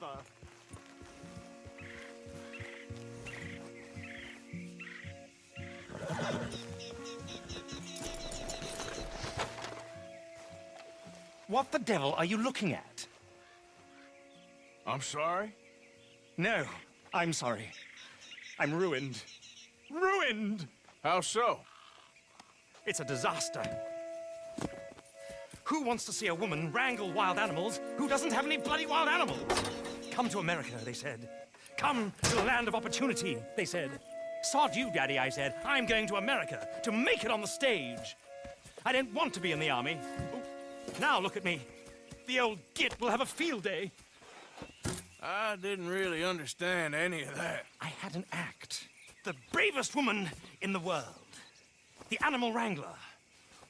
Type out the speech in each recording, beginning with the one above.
bother? What the devil are you looking at? I'm sorry? No, I'm sorry. I'm ruined. Ruined! How so? It's a disaster. Who wants to see a woman wrangle wild animals who doesn't have any bloody wild animals? Come to America, they said. Come to the land of opportunity, they said. Sod you, Daddy, I said. I'm going to America to make it on the stage. I don't want to be in the army. Now look at me. The old git will have a field day. I didn't really understand any of that. I had an act. The bravest woman in the world. The animal wrangler.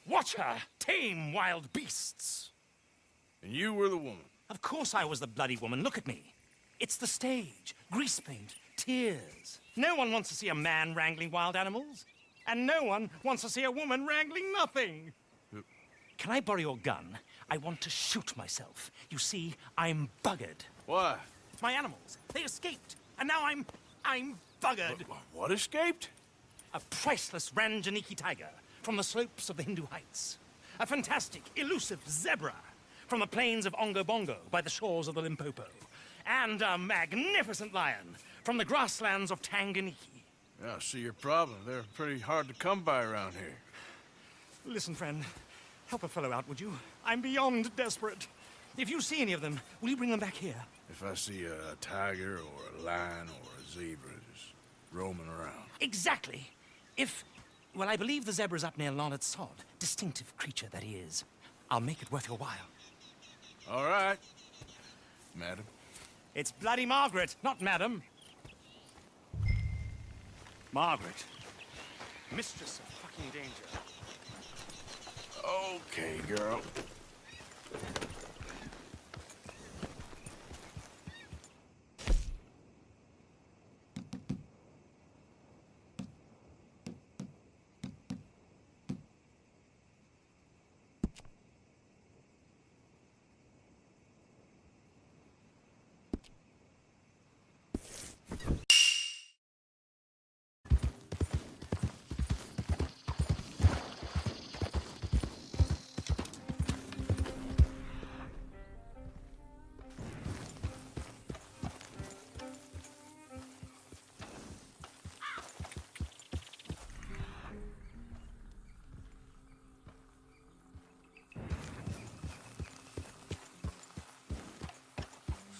Watch her tame wild beasts. And you were the woman. Of course I was the bloody woman. Look at me. It's the stage. Grease paint. Tears. No one wants to see a man wrangling wild animals. And no one wants to see a woman wrangling nothing. Can I borrow your gun? I want to shoot myself. You see, I'm buggered. Why? My animals, they escaped. And now I'm buggered. What escaped? A priceless Ranjaniki tiger from the slopes of the Hindu Heights. A fantastic, elusive zebra from the plains of Ongo Bongo by the shores of the Limpopo. And a magnificent lion from the grasslands of Tanganyika. Yeah, I see your problem. They're pretty hard to come by around here. Listen, friend. Help a fellow out, would you? I'm beyond desperate. If you see any of them, will you bring them back here? If I see a tiger or a lion or a zebra just roaming around. Exactly. Well, I believe the zebra's up near Larned Sod. Distinctive creature that he is. I'll make it worth your while. All right, madam. It's bloody Margaret, not madam. Margaret. Mistress of fucking danger. Okay, girl.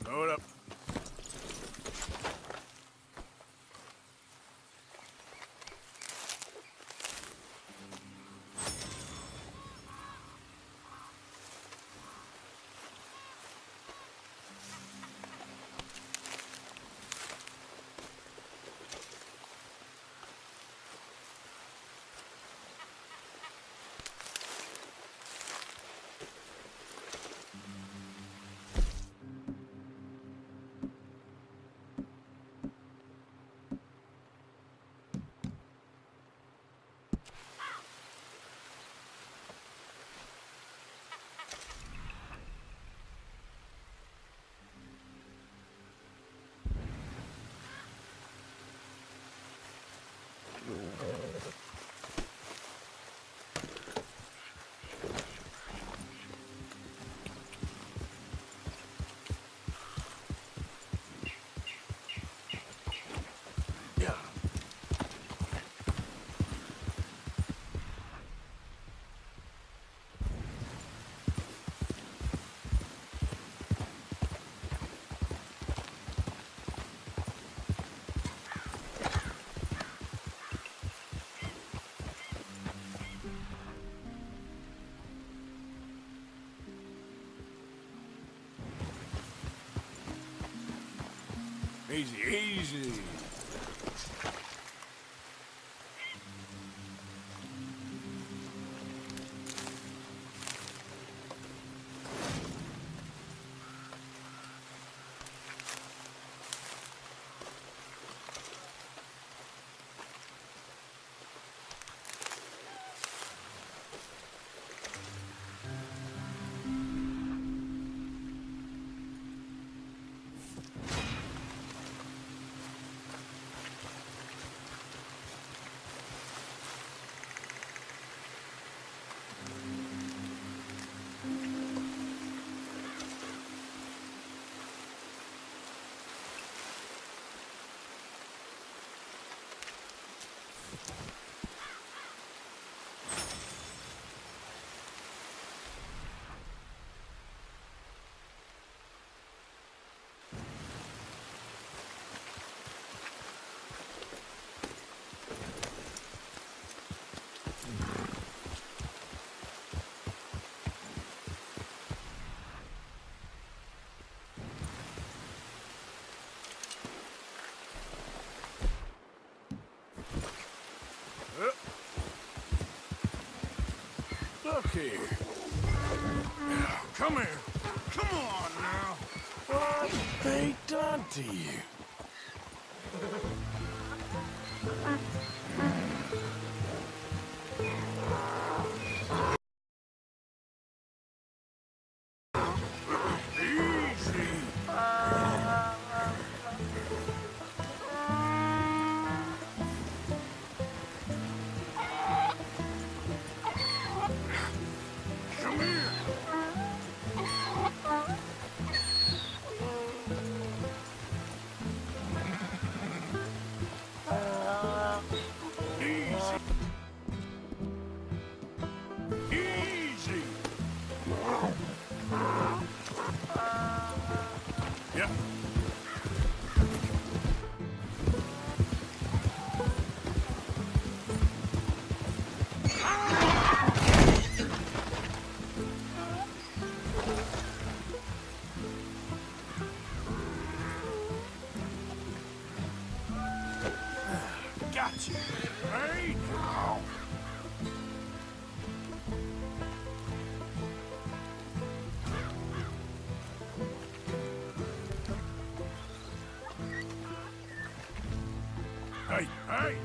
Slow it up. Yeah. Easy, easy. Look here. Come here. Come on now. What they done to you? Gotcha. Hey, now. Hey, hey.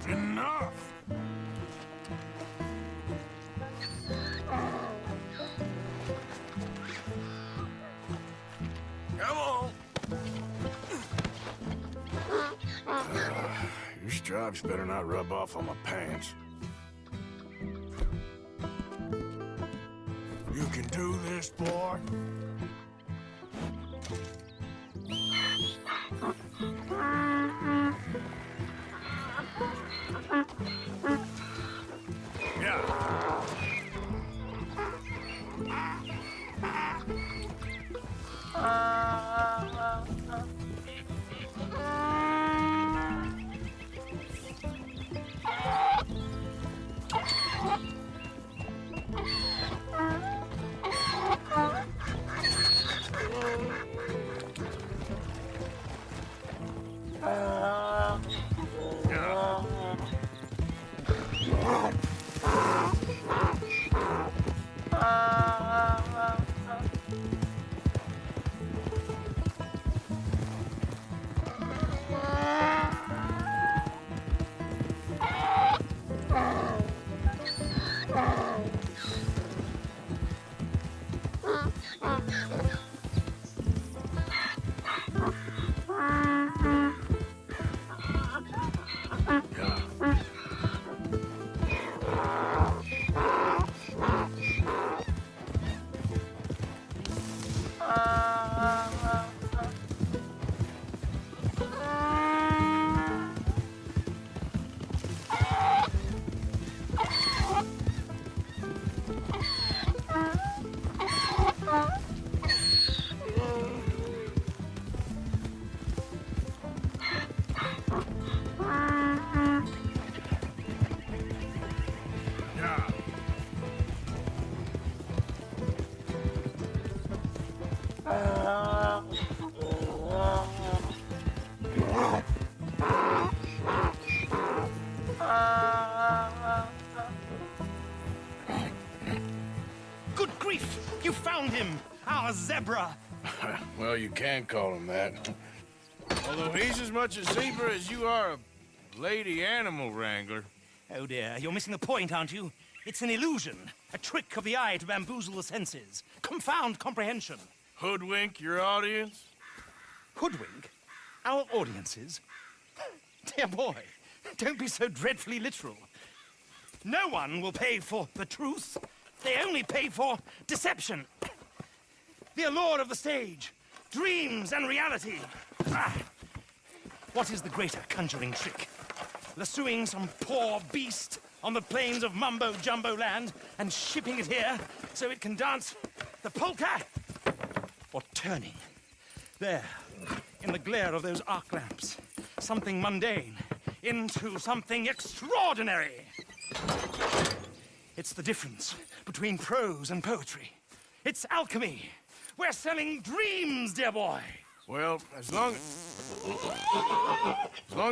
Enough. Come on. Your stripes better not rub off on my pants. You can do this, boy. Yeah. Good grief! You found him! Our zebra! Well, you can call him that. Although he's as much a zebra as you are a lady animal wrangler. Oh dear, you're missing the point, aren't you? It's an illusion. A trick of the eye to bamboozle the senses. Confound comprehension. Hoodwink your audience? Hoodwink? Our audiences? Dear boy, don't be so dreadfully literal. No one will pay for the truth. They only pay for deception. The allure of the stage, dreams and reality. Ah. What is the greater conjuring trick? Lassoing some poor beast on the plains of mumbo-jumbo land and shipping it here so it can dance the polka? Or turning, there, in the glare of those arc lamps, something mundane into something extraordinary? It's the difference between prose and poetry. It's alchemy, We're selling dreams, dear boy. Well, as long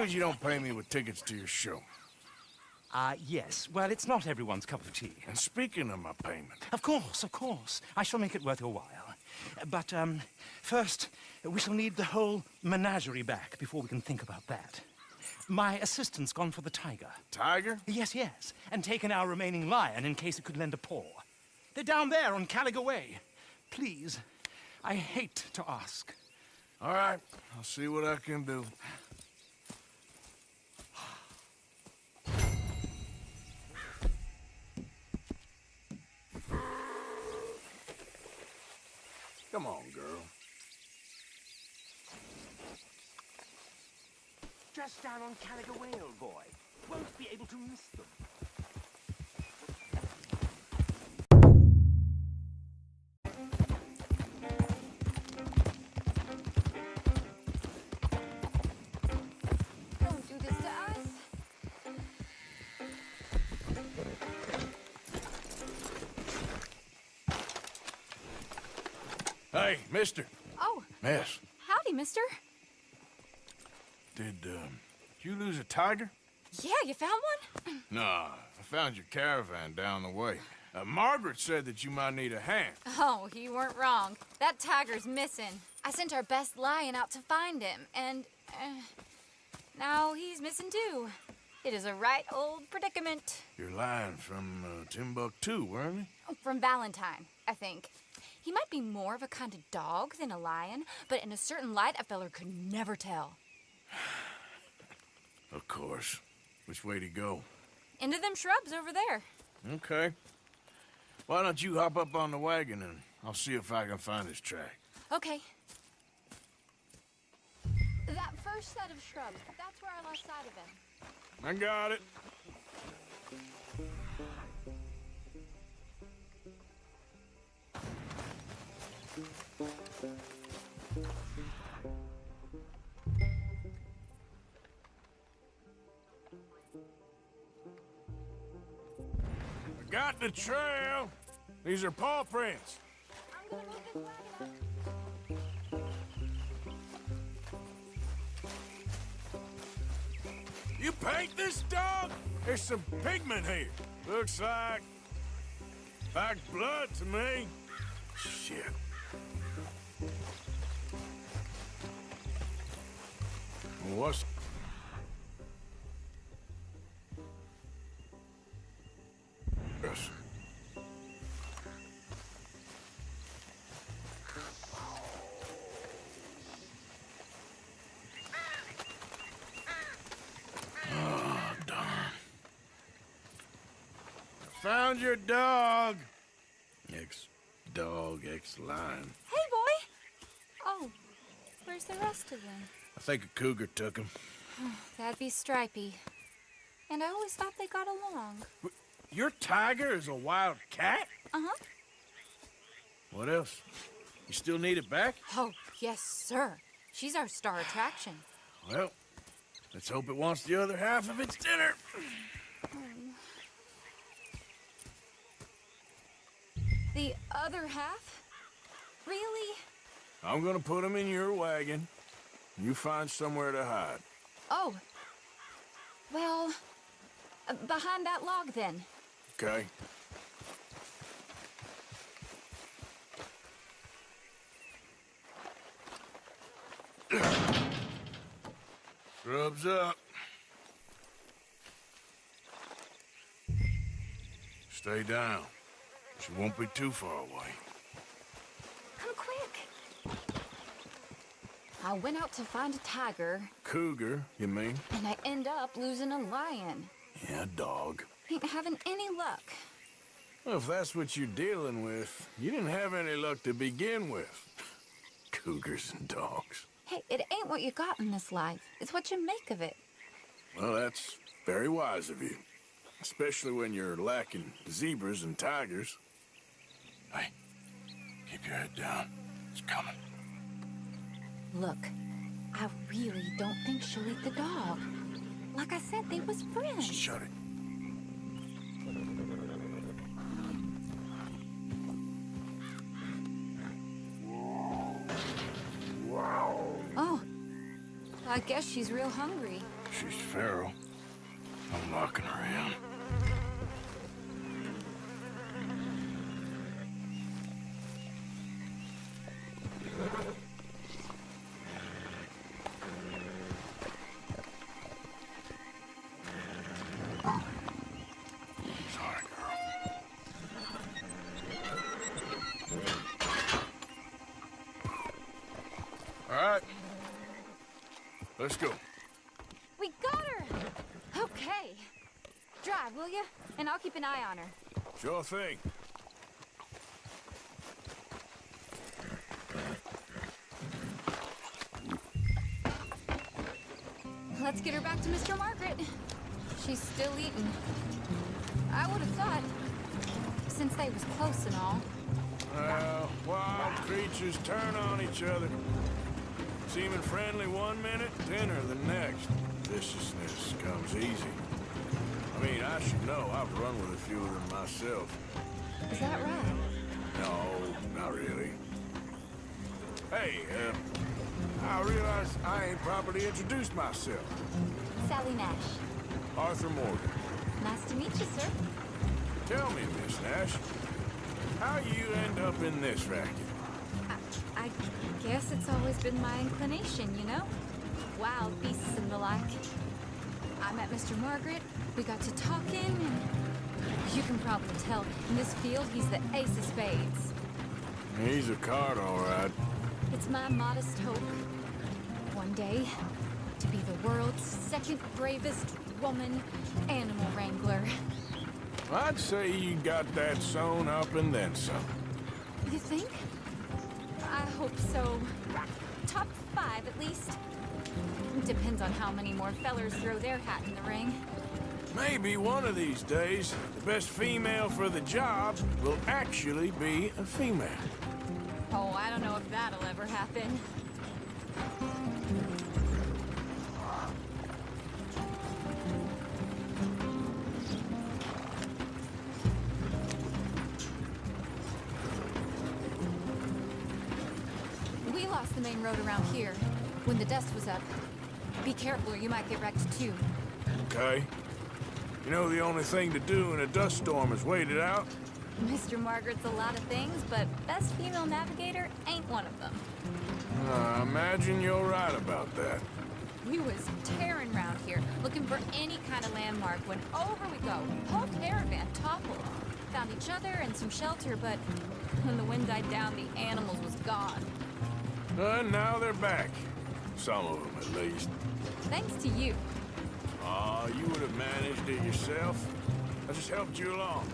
as you don't pay me with tickets to your show. Yes. Well, it's not everyone's cup of tea. And speaking of my payment... Of course, of course. I shall make it worth your while. But, first, we shall need the whole menagerie back before we can think about that. My assistant's gone for the tiger. Tiger? Yes, yes. And taken our remaining lion in case it could lend a paw. They're down there on Caliga Way. Please, I hate to ask. All right, I'll see what I can do. Come on, girl. Just down on Caliga Way, old boy. Won't be able to miss them. Don't do this to us. Hey, mister. Oh, Miss, howdy, mister. did you lose a tiger? Yeah, you found one? Nah, I found your caravan down the way. Margaret said that you might need a hand. Oh, you weren't wrong. That tiger's missing. I sent our best lion out to find him, and now he's missing too. It is a right old predicament. You're lying from Timbuktu, weren't you? From Valentine, I think. He might be more of a kind of dog than a lion, but in a certain light, a feller could never tell. Of course. Which way to go? Into them shrubs over there. Okay. Why don't you hop up on the wagon and I'll see if I can find his track. Okay. That first set of shrubs, that's where I lost sight of him. I got it. I got the trail. These are paw prints. I'm gonna move this wagon up. You paint this dog? There's some pigment here. Looks like blood to me. Shit. What's... Yes. Oh, darn. Found your dog. Ex-dog, ex-lion. Hey, boy! Oh, where's the rest of them? I think a cougar took him. That'd be Stripey. And I always thought they got along. Your tiger is a wild cat? Uh-huh. What else? You still need it back? Oh, yes, sir. She's our star attraction. Well, let's hope it wants the other half of its dinner. The other half? Really? I'm gonna put him in your wagon. You find somewhere to hide. Oh. Well, behind that log, then. Okay? Scrubs up. Stay down. She won't be too far away. Come quick. I went out to find a tiger, Cougar, you mean? and I end up losing a lion. Yeah, dog. Ain't having any luck. Well, if that's what you're dealing with, you didn't have any luck to begin with. Cougars and dogs. Hey, it ain't what you got in this life. It's what you make of it. Well, that's very wise of you. Especially when you're lacking zebras and tigers. Hey, keep your head down. It's coming. Look, I really don't think she'll eat the dog. Like I said, they was friends. Shut it. I guess she's real hungry. She's feral. I'm locking her in. Sorry, girl. All right. Let's go. We got her! Okay. Drive, will you? And I'll keep an eye on her. Sure thing. Let's get her back to Mr. Margaret. She's still eating. I would have thought, since they was close and all. Well, wild creatures turn on each other. Seeming friendly one minute, dinner the next. Viciousness comes easy. I mean, I should know. I've run with a few of them myself. Is that right? No, not really. Hey, I realize I ain't properly introduced myself. Sally Nash. Arthur Morgan. Nice to meet you, sir. Tell me, Miss Nash, how you end up in this racket? I guess it's always been my inclination, you know? Wild beasts and the like. I met Mr. Margaret, we got to talking, and you can probably tell, in this field, he's the ace of spades. He's a card, all right. It's my modest hope, one day, to be the world's second bravest woman animal wrangler. I'd say you got that sewn up and then some. You think? I hope so. Top 5, at least. Depends on how many more fellers throw their hat in the ring. Maybe one of these days, the best female for the job will actually be a female. Oh, I don't know if that'll ever happen. We lost the main road around here when the dust was up. Be careful or you might get wrecked too. Okay? You know the only thing to do in a dust storm is wait it out? Mr. Margaret's a lot of things, but best female navigator ain't one of them. I imagine you're right about that. We was tearing around here, looking for any kind of landmark when over we go. Whole caravan toppled. Found each other and some shelter, but when the wind died down, the animals was gone. And now they're back. Some of them, at least. Thanks to you. Aw, you would have managed it yourself. I just helped you along.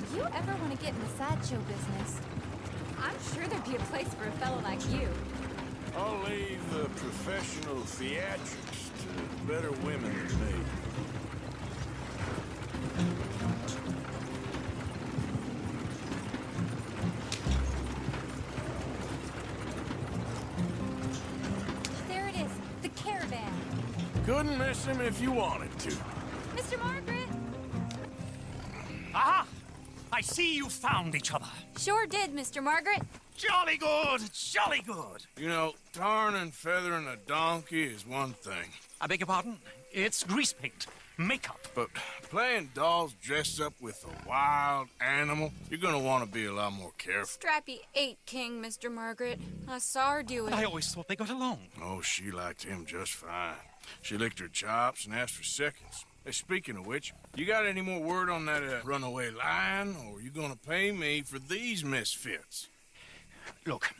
If you ever want to get in the sideshow business, I'm sure there'd be a place for a fellow like you. I'll leave the professional theatrics to better women than me. There it is, the caravan. Couldn't miss him if you wanted to. Mr. Margaret! Aha! I see you found each other. Sure did, Mr. Margaret. Jolly good, jolly good. You know, tarring and feathering a donkey is one thing. I beg your pardon? It's grease paint, makeup. But playing dolls dressed up with a wild animal, you're gonna want to be a lot more careful. Strappy ate King, Mr. Margaret. I saw her do it. I always thought they got along. Oh, she liked him just fine. She licked her chops and asked for seconds. Hey, speaking of which, you got any more word on that runaway lion, or are you gonna pay me for these misfits? Look,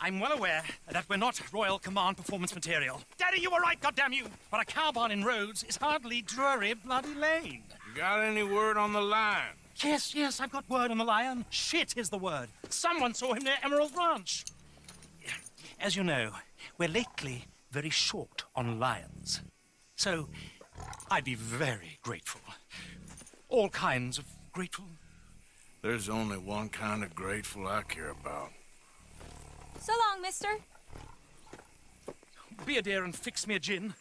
I'm well aware that we're not Royal Command performance material. Daddy, you were right, goddammit you! But a cow barn in Rhodes is hardly Drury Bloody Lane. You got any word on the lion? Yes, I've got word on the lion. Shit is the word. Someone saw him near Emerald Ranch. As you know, we're lately very short on lions. So, I'd be very grateful. All kinds of grateful. There's only one kind of grateful I care about. So long, mister. Be a dear and fix me a gin.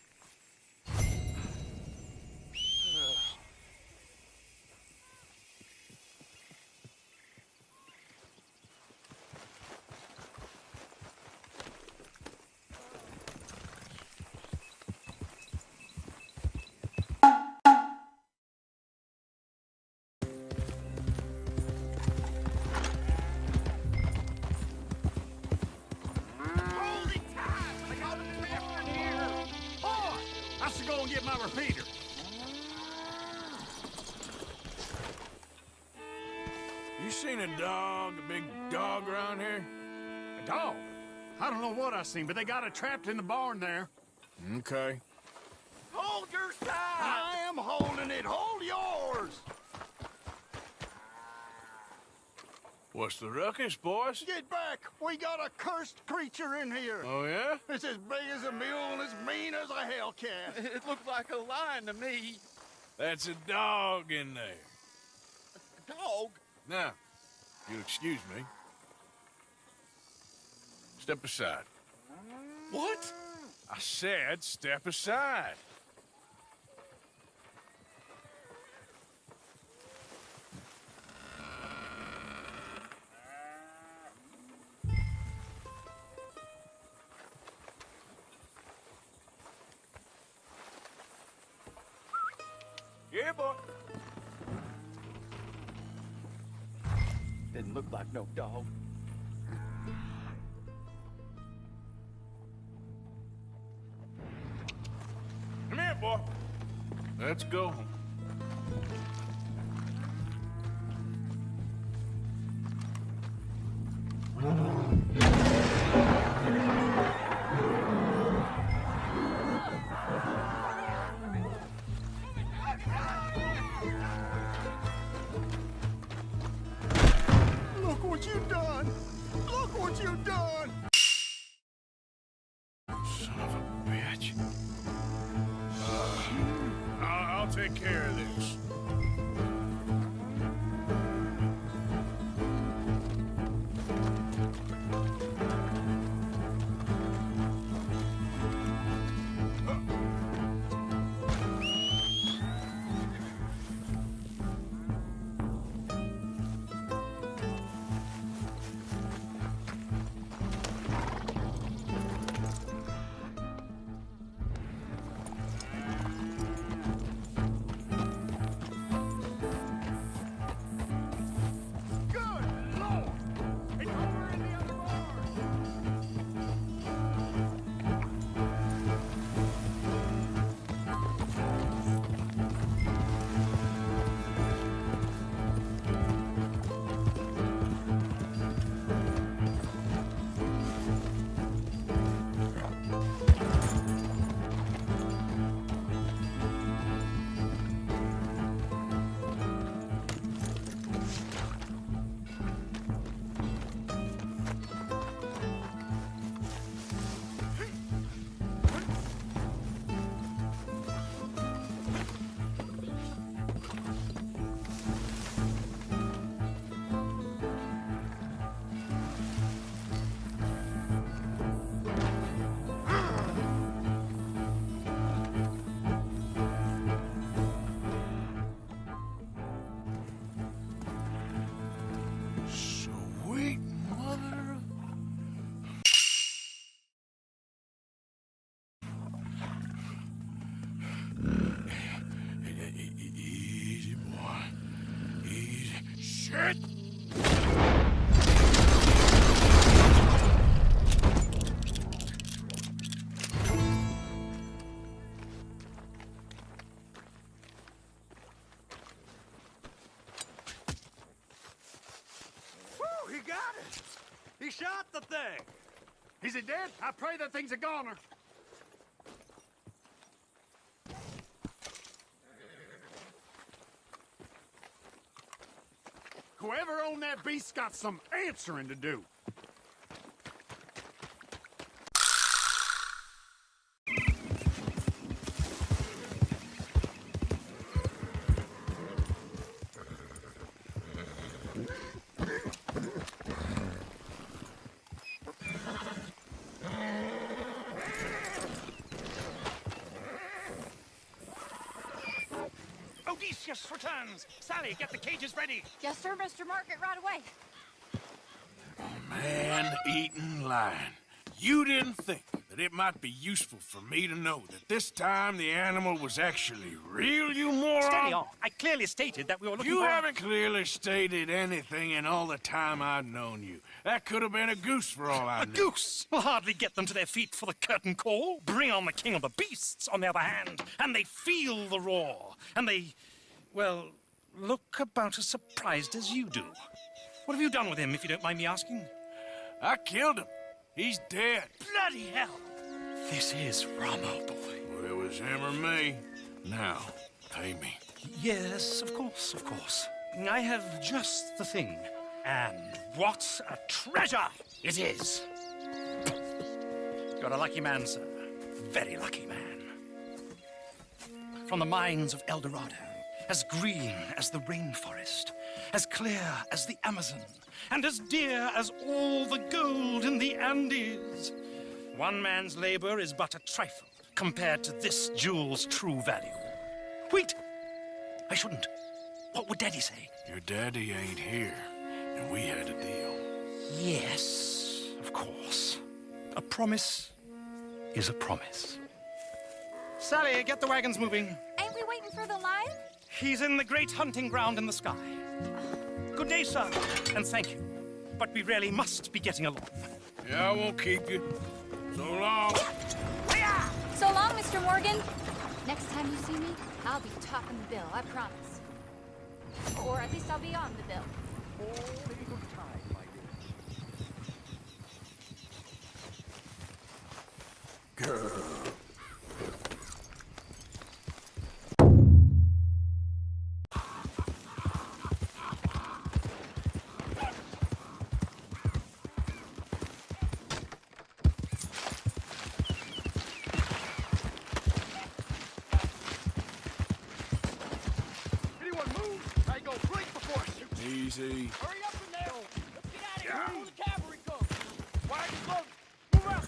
dog around here? A dog? I don't know what I seen, but they got it trapped in the barn there. Okay. Hold your side! I am holding it. Hold yours! What's the ruckus, boys? Get back! We got a cursed creature in here. Oh, yeah? It's as big as a mule and as mean as a hellcat. It looked like a lion to me. That's a dog in there. A dog? Now, you'll excuse me. Step aside. What? I said step aside. Yeah, boy. Didn't look like no dog. Come here, boy. Let's go. Look what you've done! Look what you've done! Son of a bitch. I'll take care of this. Good Lord! It's over in the other barn! Sweet mother. Easy, boy. Easy. Shit! Woo, he got it! He shot the thing! Is it dead? I pray that thing's a goner. Whoever owned that beast's got some answering to do. Odysseus returns! Sally, get the cages ready! Yes, sir, Mr. Margaret, right away. Man-eating lion. You didn't think that it might be useful for me to know that this time the animal was actually real, you moron? Steady on. I clearly stated that we were looking You for... haven't clearly stated anything in all the time I've known you. That could have been a goose for all I A knew. goose will hardly get them to their feet for the curtain call. Bring on the king of the beasts, on the other hand, and they feel the roar. And they, well, look about as surprised as you do. What have you done with him, if you don't mind me asking? I killed him. He's dead. Bloody hell! This is Ramo, boy. Well, it was him or me. Now, pay me. Yes, of course, of course. I have just the thing. And what a treasure it is! You're a lucky man, sir. Very lucky man. From the mines of El Dorado, as green as the rainforest, as clear as the Amazon, and as dear as all the gold in the Andes. One man's labor is but a trifle compared to this jewel's true value. Wait! I shouldn't. What would Daddy say? Your daddy ain't here, and we had a deal. Yes, of course. A promise is a promise. Sally, get the wagons moving. Ain't we waiting for the lion? He's in the great hunting ground in the sky. Good day, sir, and thank you. But we really must be getting along. Yeah, I won't keep you. So long. So long, Mr. Morgan. Next time you see me, I'll be topping the bill, I promise. Or at least I'll be on the bill. Girl. Anyone move? I go blink before I shoot. Easy. Hurry up in there! Let's get out of here before the cavalry comes! Wagons loaded! Move out!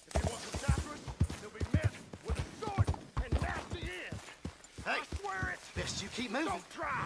If anyone comes after us, they'll be met with a sword and nasty end! I swear it! Best you keep moving. Don't try!